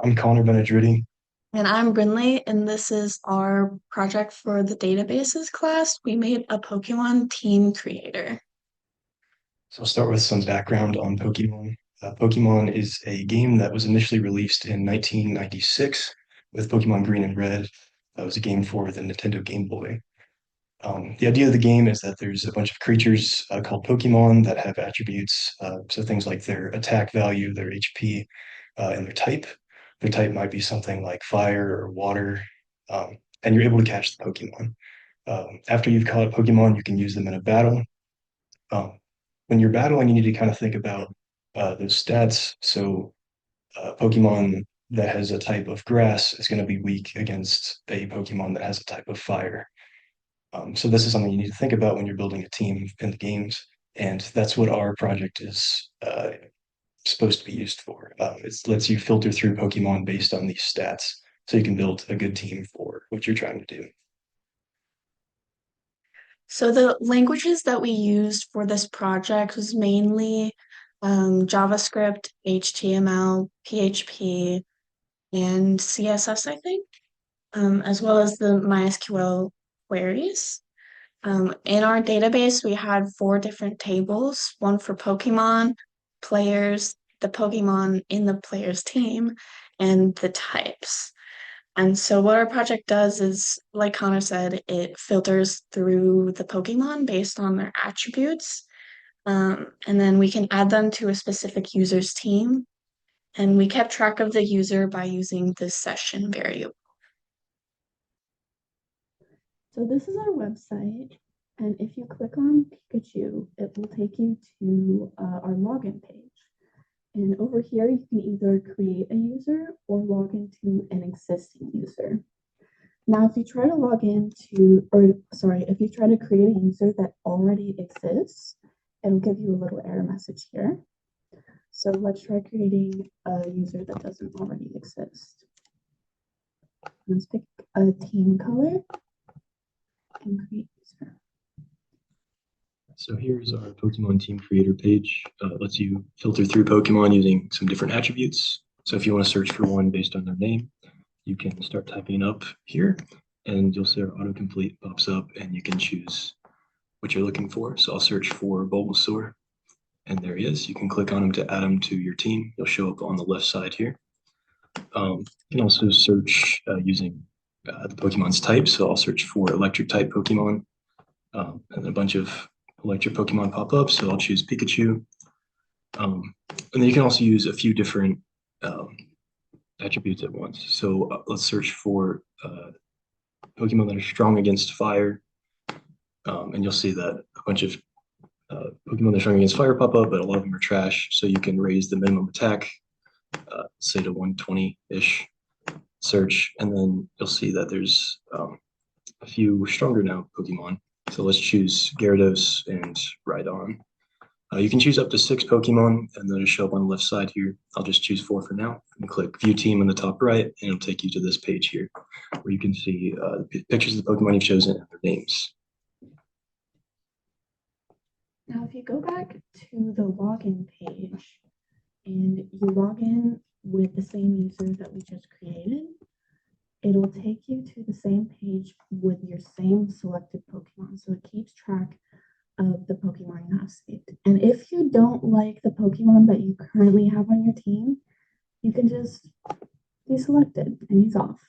I'm Connor Benedritti. And I'm Brinley, and this is our project for the databases class. We made a Pokemon team creator. So I'll start with some background on Pokemon. Pokemon is a game that was initially released in 1996 with Pokemon Green and Red. That was a game for the Nintendo Game Boy. The idea of the game is that there's a bunch of creatures called Pokemon that have attributes. So things like their attack value, their HP, and their type. Their type might be something like fire or water, and you're able to catch the Pokemon. After you've caught a Pokemon, you can use them in a battle. Um, when you're battling, you need to kind of think about those stats. So, Pokemon that has a type of grass is going to be weak against a Pokemon that has a type of fire. So, this is something you need to think about when you're building a team in the games. And that's what our project is supposed to be used for. It lets you filter through Pokemon based on these stats so you can build a good team for what you're trying to do. So the languages that we used for this project was mainly JavaScript, HTML, PHP, and CSS, I think, as well as the MySQL queries. In our database, we had four different tables, one for Pokemon, players, the Pokemon in the player's team, and the types. And so what our project does is, like Connor said, it filters through the Pokemon based on their attributes. And then we can add them to a specific user's team. And we kept track of the user by using this session variable. So this is our website, and if you click on Pikachu, it will take you to our login page. And over here, you can either create a user or log into an existing user. Now, if you try to log into, or sorry, if you try to create a user that already exists, it'll give you a little error message here. So let's try creating a user that doesn't already exist. Let's pick a team color and create user. So here's our Pokemon Team Creator page. It lets you filter through Pokemon using some different attributes. So if you want to search for one based on their name, you can start typing up here, and you'll see our autocomplete pops up, and you can choose what you're looking for. So I'll search for Bulbasaur, and there he is. You can click on him to add him to your team. He'll show up on the left side here. You can also search using the Pokemon's type. So I'll search for electric type Pokemon, and a bunch of electric Pokemon pop up. So I'll choose Pikachu. And then you can also use a few different attributes at once. So let's search for Pokemon that are strong against fire. And you'll see that a bunch of Pokemon that are strong against fire pop up, but a lot of them are trash. So you can raise the minimum attack, say to 120-ish search. And then you'll see that there's a few stronger now Pokemon. So let's choose Gyarados and Rhydon. You can choose up to 6 Pokemon, and they'll just show up on the left side here. I'll just choose 4 for now, and click View Team in the top right, and it'll take you to this page here, where you can see pictures of the Pokemon you've chosen and their names. Now, if you go back to the login page and you log in with the same user that we just created, it'll take you to the same page with your same selected Pokemon. So it keeps track of the Pokemon you have saved. And if you don't like the Pokemon that you currently have on your team, you can just deselect it and he's off.